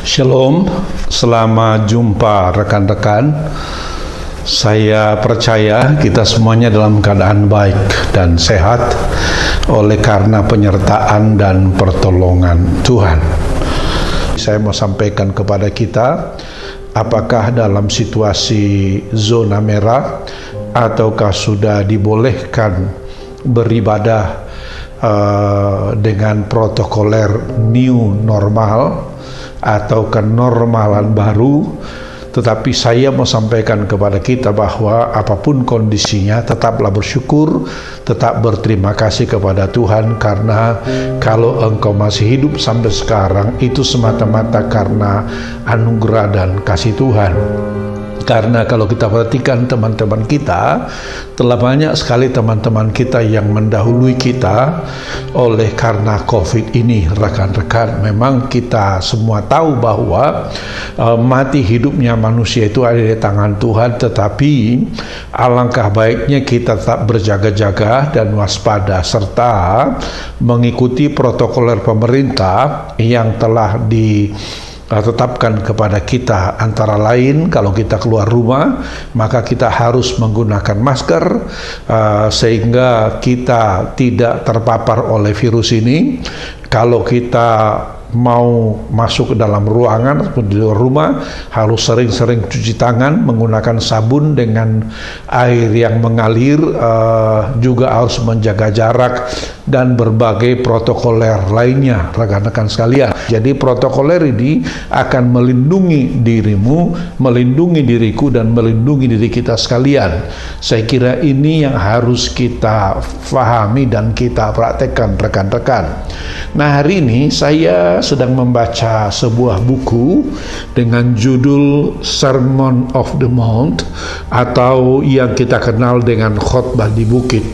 Shalom, selamat jumpa rekan-rekan. Saya percaya kita semuanya dalam keadaan baik dan sehat oleh karena penyertaan dan pertolongan Tuhan. Saya mau sampaikan kepada kita, apakah dalam situasi zona merah ataukah sudah dibolehkan beribadah dengan protokoler new normal atau kenormalan baru. Tetapi saya mau sampaikan kepada kita bahwa apapun kondisinya, tetaplah bersyukur, tetap berterima kasih kepada Tuhan, karena kalau engkau masih hidup sampai sekarang itu semata-mata karena anugerah dan kasih Tuhan. Karena kalau kita perhatikan teman-teman kita, telah banyak sekali teman-teman kita yang mendahului kita oleh karena COVID ini, rekan-rekan. Memang kita semua tahu bahwa mati hidupnya manusia itu ada di tangan Tuhan, tetapi alangkah baiknya kita tetap berjaga-jaga dan waspada, serta mengikuti protokoler pemerintah yang telah ditetapkan kepada kita. Antara lain, kalau kita keluar rumah maka kita harus menggunakan masker sehingga kita tidak terpapar oleh virus ini. Kalau kita mau masuk ke dalam ruangan atau di luar rumah, harus sering-sering cuci tangan menggunakan sabun dengan air yang mengalir, juga harus menjaga jarak dan berbagai protokoler lainnya, rekan-rekan sekalian. Jadi protokoler ini akan melindungi dirimu, melindungi diriku, dan melindungi diri kita sekalian. Saya kira ini yang harus kita fahami dan kita praktekkan, rekan-rekan. Nah, hari ini saya sedang membaca sebuah buku dengan judul Sermon of the Mount, atau yang kita kenal dengan khotbah di bukit.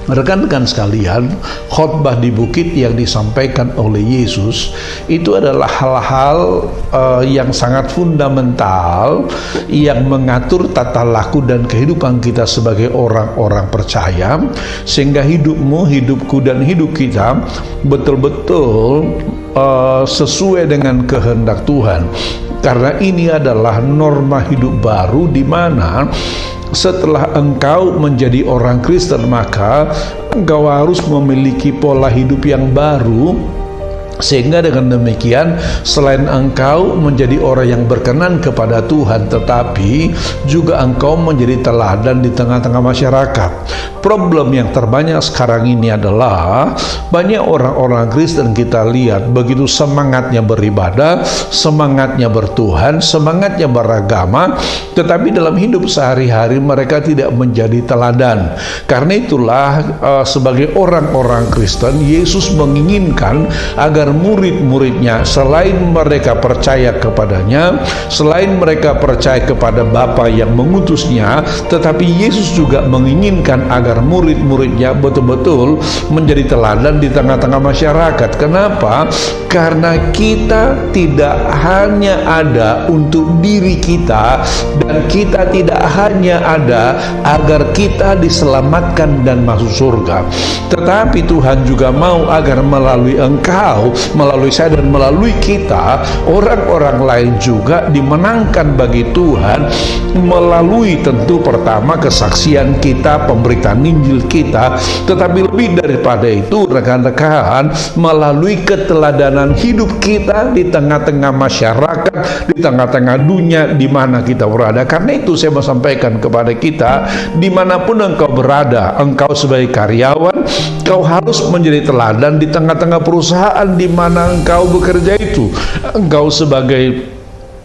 Rekan-rekan sekalian, khotbah di bukit yang disampaikan oleh Yesus itu adalah hal-hal yang sangat fundamental yang mengatur tata laku dan kehidupan kita sebagai orang-orang percaya, sehingga hidupmu, hidupku, dan hidup kita betul-betul sesuai dengan kehendak Tuhan. Karena ini adalah norma hidup baru, di mana setelah engkau menjadi orang Kristen, maka engkau harus memiliki pola hidup yang baru, sehingga dengan demikian selain engkau menjadi orang yang berkenan kepada Tuhan, tetapi juga engkau menjadi teladan di tengah-tengah masyarakat. Problem yang terbanyak sekarang ini adalah banyak orang-orang Kristen kita lihat begitu semangatnya beribadah, semangatnya bertuhan, semangatnya beragama, tetapi dalam hidup sehari-hari mereka tidak menjadi teladan. Karena itulah sebagai orang-orang Kristen, Yesus menginginkan agar murid-muridnya, selain mereka percaya kepadanya, selain mereka percaya kepada Bapa yang mengutusnya, tetapi Yesus juga menginginkan agar murid-muridnya betul-betul menjadi teladan di tengah-tengah masyarakat. Kenapa? Karena kita tidak hanya ada untuk diri kita, dan kita tidak hanya ada agar kita diselamatkan dan masuk surga, tetapi Tuhan juga mau agar melalui engkau, melalui saya, dan melalui kita, orang-orang lain juga dimenangkan bagi Tuhan melalui tentu pertama kesaksian kita, pemberitaan Injil kita, tetapi lebih daripada itu, rekan-rekan, melalui keteladanan hidup kita di tengah-tengah masyarakat, di tengah-tengah dunia di mana kita berada. Karena itu saya mau sampaikan kepada kita, dimanapun engkau berada, engkau sebagai karyawan, engkau harus menjadi teladan di tengah-tengah perusahaan di mana engkau bekerja itu. Engkau sebagai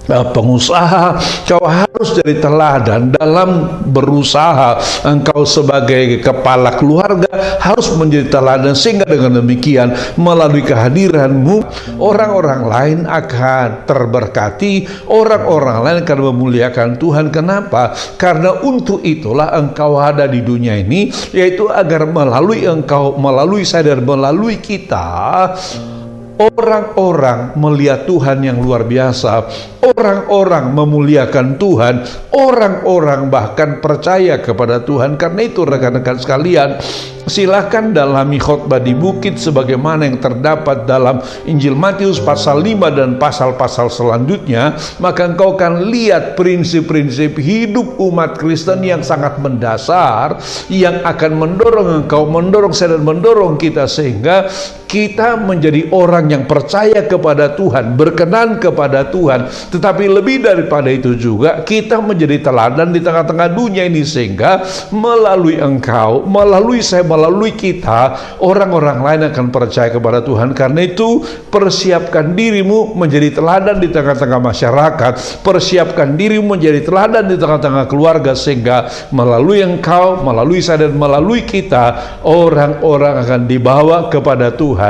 pengusaha, kau harus jadi teladan dalam berusaha. Engkau sebagai kepala keluarga harus menjadi teladan, sehingga dengan demikian melalui kehadiranmu orang-orang lain akan terberkati, orang-orang lain akan memuliakan Tuhan. Kenapa? Karena untuk itulah engkau ada di dunia ini, yaitu agar melalui engkau, melalui saya, dan melalui kita, orang-orang melihat Tuhan yang luar biasa, orang-orang memuliakan Tuhan, orang-orang bahkan percaya kepada Tuhan. Karena itu rekan-rekan sekalian, silakan dalami khotbah di bukit sebagaimana yang terdapat dalam Injil Matius pasal 5 dan pasal-pasal selanjutnya, maka engkau akan lihat prinsip-prinsip hidup umat Kristen yang sangat mendasar, yang akan mendorong engkau, mendorong saya dan mendorong kita, sehingga kita menjadi orang yang percaya kepada Tuhan, berkenan kepada Tuhan. Tetapi lebih daripada itu juga, kita menjadi teladan di tengah-tengah dunia ini, sehingga melalui engkau, melalui saya, melalui kita, orang-orang lain akan percaya kepada Tuhan. Karena itu, persiapkan dirimu menjadi teladan di tengah-tengah masyarakat, persiapkan dirimu menjadi teladan di tengah-tengah keluarga, sehingga melalui engkau, melalui saya dan melalui kita, orang-orang akan dibawa kepada Tuhan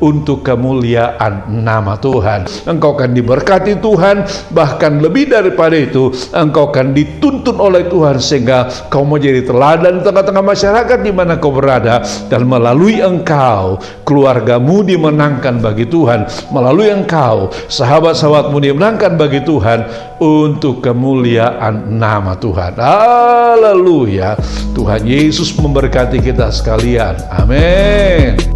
untuk kemuliaan nama Tuhan. Engkau akan diberkati Tuhan, bahkan lebih daripada itu, engkau akan dituntun oleh Tuhan, sehingga kau menjadi teladan di tengah-tengah masyarakat di mana kau berada. Dan melalui engkau, keluargamu dimenangkan bagi Tuhan. Melalui engkau, sahabat-sahabatmu dimenangkan bagi Tuhan untuk kemuliaan nama Tuhan. Haleluya. Tuhan Yesus memberkati kita sekalian. Amin.